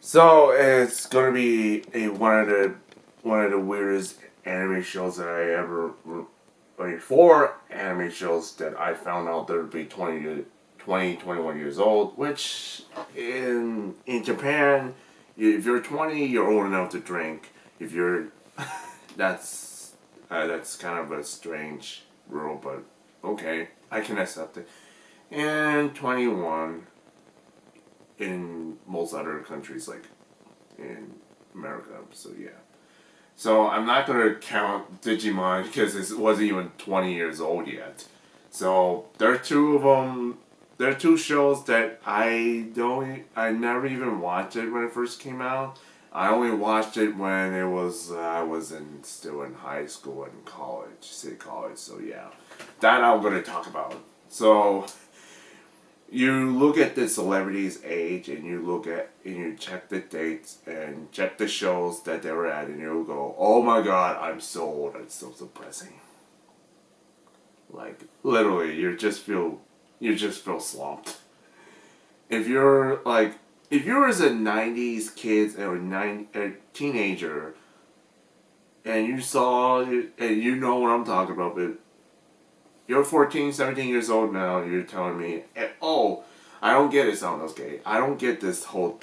So it's gonna be one of the weirdest anime shows that I ever. I mean, four anime shows that I found out that would be 21 years old. Which in Japan, if you're 20, you're old enough to drink. If you're, that's kind of a strange rule, but okay, I can accept it. And 21 in most other countries, like in America. So yeah. So I'm not gonna count Digimon because it wasn't even 20 years old yet. So there are two of them. There are two shows that I never even watched it when it first came out. I only watched it when it was I was still in high school and college, city college. So yeah, that I'm gonna talk about. So you look at the celebrity's age and you check the dates and check the shows that they were at and you go, oh my god, I'm so old, it's so depressing. Like literally you just feel slumped. If you're like if you were as a 90s kid or a teenager and you saw and you know what I'm talking about, but you're 14, 17 years old now. You're telling me, oh, I don't get it, Sonosuke. I don't get this whole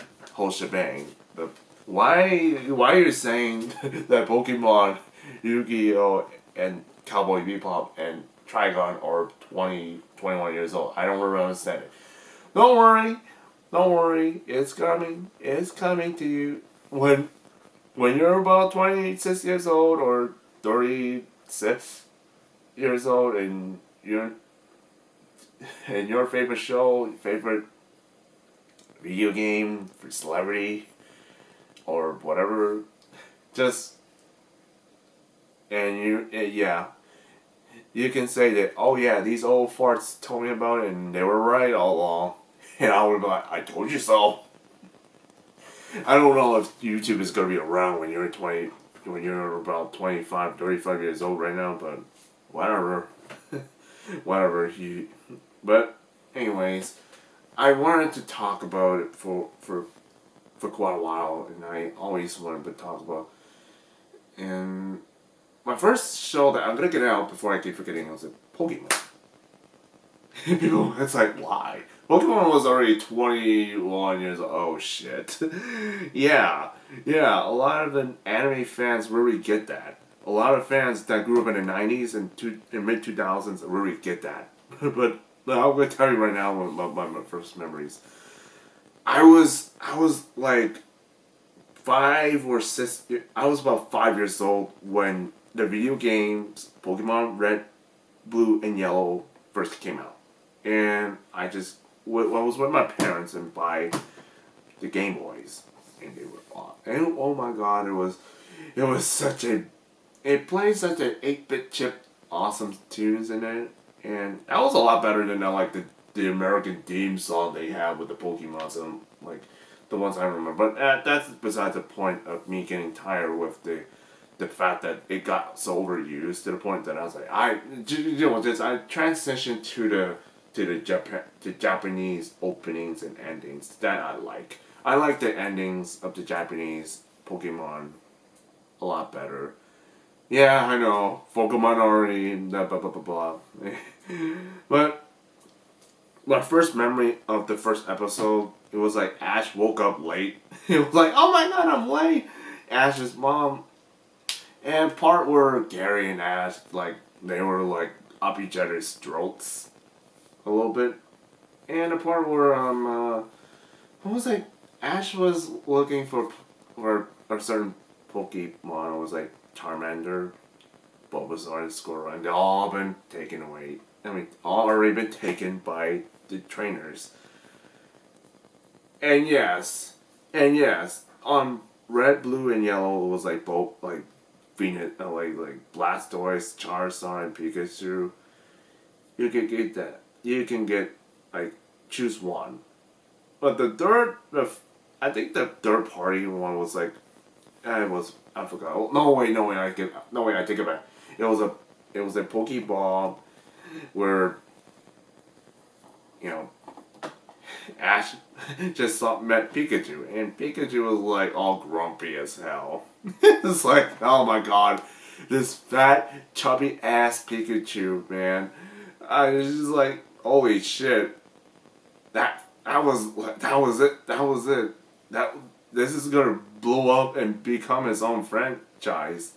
shebang. But why are you saying that Pokemon, Yu-Gi-Oh, and Cowboy Bebop and Trigun are 20, 21 years old? I don't really understand it. Don't worry, don't worry. It's coming. It's coming to you when you're about 26 years old or 36 years old and your favorite show, favorite video game, for celebrity or whatever, just yeah, you can say that, oh yeah, these old farts told me about it and they were right all along. And I would be like, I told you so. I don't know if YouTube is gonna be around when you're about 25, 35 years old right now, but whatever. Whatever you but anyways, I wanted to talk about it for quite a while and I always wanted to talk about and my first show that I'm gonna get out before I keep forgetting was Pokemon. People it's like why? Pokemon was already 21 years old. Oh shit. Yeah. Yeah, a lot of the anime fans really get that. A lot of fans that grew up in the 90s and mid 2000s really get that. But I'm going to tell you right now about my first memories. I was like 5 or 6. I was about 5 years old when the video games Pokemon Red, Blue, and Yellow first came out, and I was with my parents and buy the Game Boys, and they were on. And oh my god, it was such a it plays such an 8-bit chip awesome tunes in it, and that was a lot better than like the American theme song they had with the Pokemon, so like the ones I remember. But that's besides the point of me getting tired with the fact that it got so overused to the point that I was like, I transitioned to Japanese openings and endings that I like. I like the endings of the Japanese Pokemon a lot better. Yeah, I know. Pokemon already, blah, blah, blah, blah, blah. But my first memory of the first episode, it was like Ash woke up late. It was like, oh my god, I'm late. Ash's mom. And part where Gary and Ash, like, they were like up each other's throats a little bit. And the part where, what was it? Ash was looking for a certain Pokemon. It was like Charmander, Bulbasaur, and Squirtle, and they all been taken away. I mean, all already been taken by the trainers. And yes, on Red, Blue, and Yellow, it was like both like Venus, like Blastoise, Charizard, and Pikachu. You can get that. You can get like choose one. But I think the third party one was like, I forgot. Oh, no way, I take it back. It was a Pokeball where, you know, Ash met Pikachu, and Pikachu was like all grumpy as hell. It's like, oh my god, this fat, chubby ass Pikachu, man. I was just like, holy shit. That was it. This is gonna blow up and become its own franchise.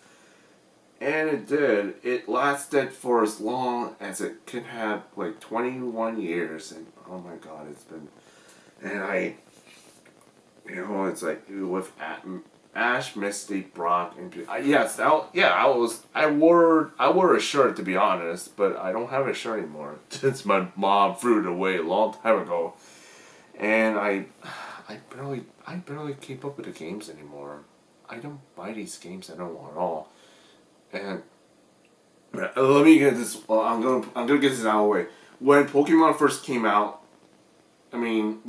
And it did. It lasted for as long as it could have, like 21 years, and oh my god, it's been. And it's like with Ash, Misty, Brock, and yes, I wore a shirt, to be honest, but I don't have a shirt anymore since my mom threw it away a long time ago, and I barely keep up with the games anymore. I don't buy these games anymore at all, and let me get this. Well, I'm gonna get this out of the way. When Pokemon first came out, I mean,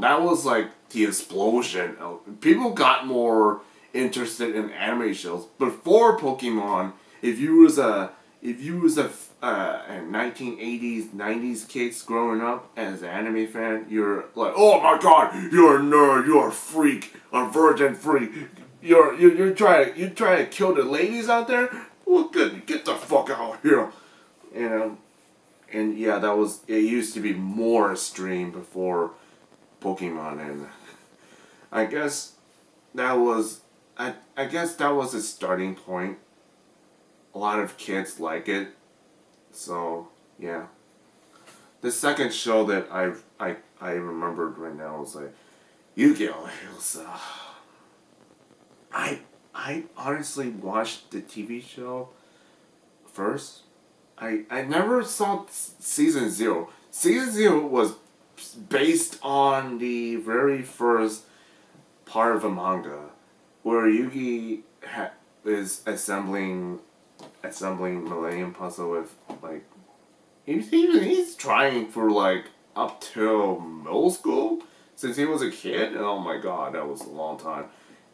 that was like the explosion. People got more interested in anime shows. Before Pokemon, if you was a 1980s, 90s kids growing up as an anime fan, you're like, oh my god, you're a nerd, you're a freak, a virgin freak. You're trying to kill the ladies out there. Well, good, get the fuck out here, And yeah, it used to be more extreme before Pokemon, and I guess that was a starting point. A lot of kids like it, so yeah. The second show that I remembered right now was like Yu-Gi-Oh! It was I honestly watched the TV show first. I never saw season 0. Season 0 was based on the very first part of a manga where Yugi is assembling Millennium Puzzle with like he's trying for like up till middle school since he was a kid. Oh my god, that was a long time.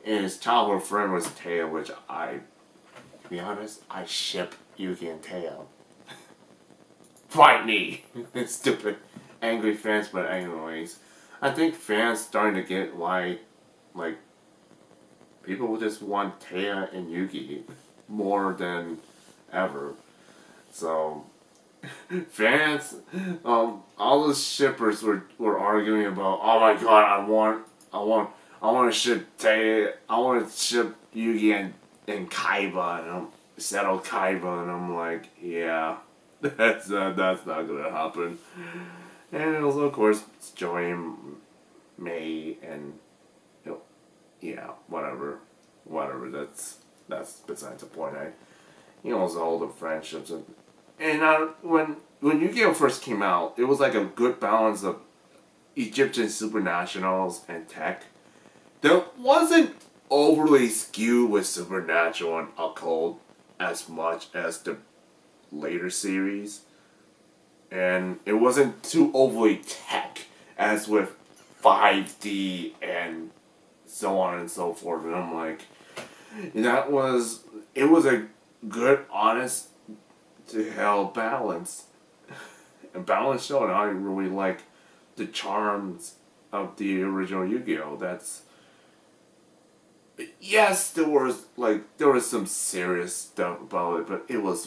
And his childhood friend was Teo, which to be honest, I ship Yugi and Teo. Fight me! Stupid, angry fans, but anyways. I think fans starting to get why, like, people just want Taya and Yugi more than ever. So, fans, all the shippers were arguing about, oh my god, I want to ship Taya, I want to ship Yugi and Kaiba, and settle Kaiba, and I'm like, yeah. That's not gonna happen. And also, of course, it's Joy and May and yeah, whatever. That's besides the point. It's all the friendships and when Yu-Gi-Oh first came out, it was like a good balance of Egyptian supernaturals and tech. There wasn't overly skewed with supernatural and occult as much as the later series, and it wasn't too overly tech as with 5D and so on and so forth. And I'm like, it was a good, honest to hell balance, a balanced show, and I really like the charms of the original Yu-Gi-Oh. Yes, there was some serious stuff about it, but it was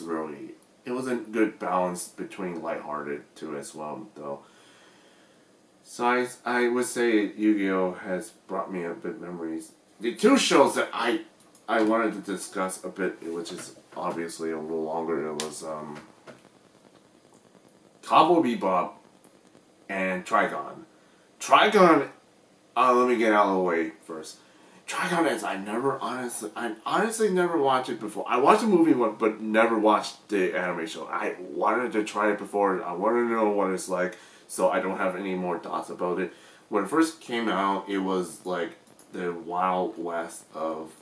a good balance between lighthearted too as well, though. So I would say Yu-Gi-Oh! Has brought me a bit memories. The two shows that I wanted to discuss a bit, which is obviously a little longer, it was Cowboy Bebop and Trigun. Trigun, let me get out of the way first. Trigun is I honestly never watched it before. I watched the movie once, but never watched the anime show. I wanted to try it before. I wanted to know what it's like, so I don't have any more thoughts about it. When it first came out, it was like the Wild West of.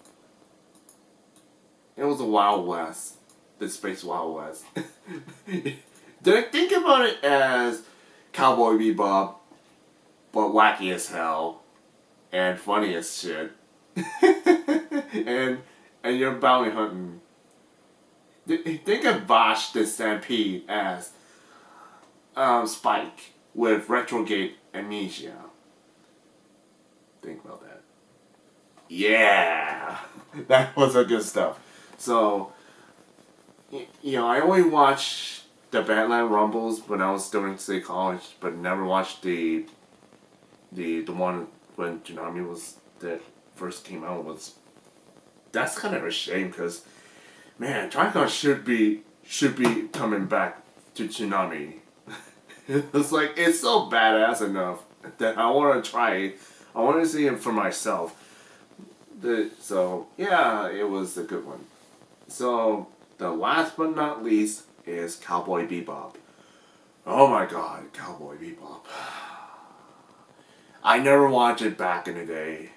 It was the Wild West, the Space Wild West. Did I think about it as Cowboy Bebop, but wacky as hell, and funny as shit? and you're bounty hunting. Think of Vash the Stampede as Spike with retrograde amnesia. think about that. Yeah, that was a good stuff. So, I only watched the Badland Rumbles when I was still in state college, but never watched the one when Tsunami was that first came out. That's kind of a shame because, man, Trigun should be coming back to Tsunami. It's like it's so badass enough that I want to try it. I want to see it for myself. So yeah, it was a good one. So the last but not least is Cowboy Bebop. Oh my God, Cowboy Bebop. I never watched it back in the day,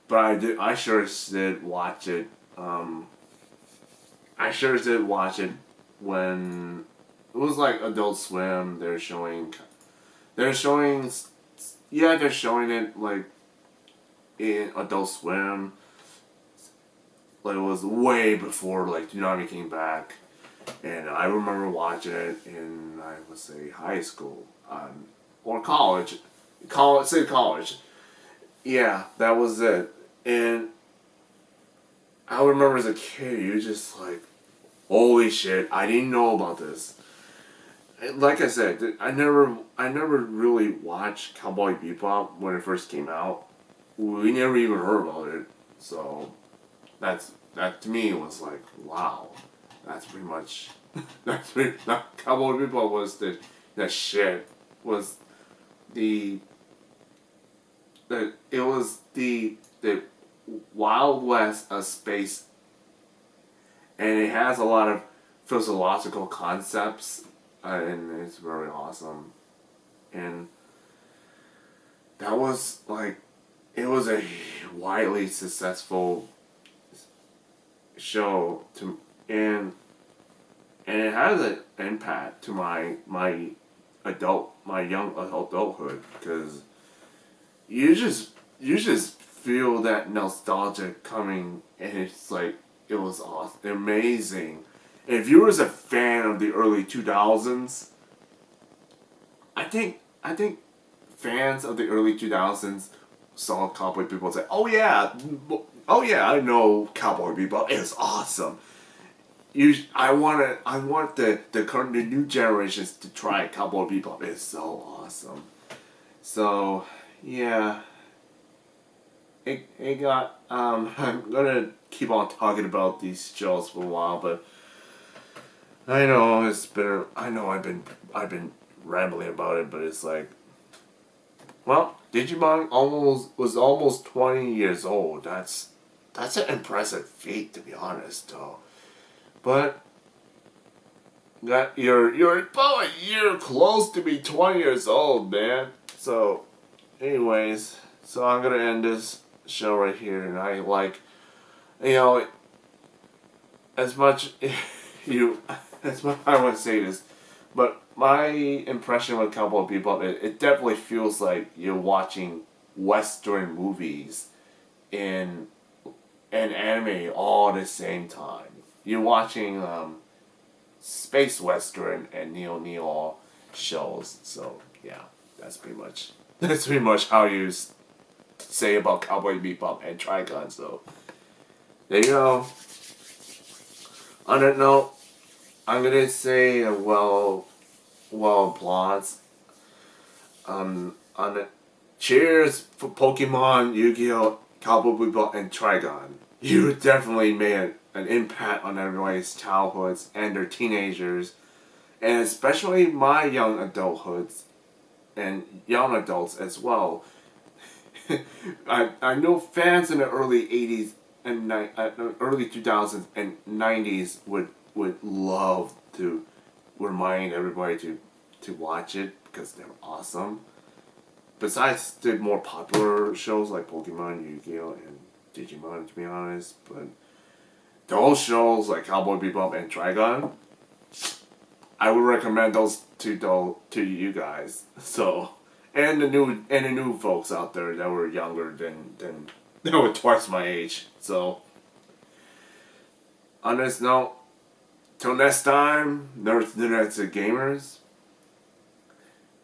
but I did. I sure did watch it. I sure did watch it when it was like Adult Swim. They're showing. Yeah, they're showing it like in Adult Swim. Like it was way before like Tsunami came back, and I remember watching it in I would say high school, or college, college. Yeah, that was it. And I remember as a kid, you just like, holy shit! I didn't know about this. Like I said, I never really watched Cowboy Bebop when it first came out. We never even heard about it. So that to me was like, wow, that's pretty much that Cowboy Bebop was the shit. Was the it was the Wild West of space, and it has a lot of philosophical concepts, and it's very awesome. And that was like, it was a widely successful show and it has an impact to my young adulthood, because you just feel that nostalgia coming, and it's like it was awesome, amazing. If you was a fan of the early 2000s, I think fans of the early 2000s saw Cowboy Bebop and say, "Oh yeah, I know Cowboy Bebop. It's awesome." I want the new generations to try Cowboy Bebop. It's so awesome. So yeah, it got I'm gonna keep on talking about these shows for a while, but I know I've been rambling about it, but it's like, well, Digimon was almost 20 years old. That's an impressive feat, to be honest, though. But you're about a year close to be 20 years old, man. So, anyways, so I'm gonna end this show right here, and I like, as much as much I want to say this, but my impression with Cowboy Bebop, it definitely feels like you're watching Western movies and anime all at the same time. You're watching space western and neo shows. So yeah, that's pretty much how you say about Cowboy Bebop and Trigun. So there you go. On that note, I'm gonna say well applause. On it. Cheers for Pokemon, Yu-Gi-Oh, Cowboy Bebop, and Trigun. You definitely made an impact on everybody's childhoods and their teenagers, and especially my young adulthoods and young adults as well. I know fans in the early 80s and early 2000s and 90s would love to remind everybody to watch it because they're awesome. Besides the more popular shows like Pokemon, Yu-Gi-Oh, and Digimon, to be honest, but those shows like Cowboy Bebop and Trigun, I would recommend those to you guys. So, and the new folks out there that were younger than that were twice my age. So, on this note, till next time, nerds and gamers,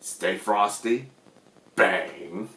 stay frosty, bang.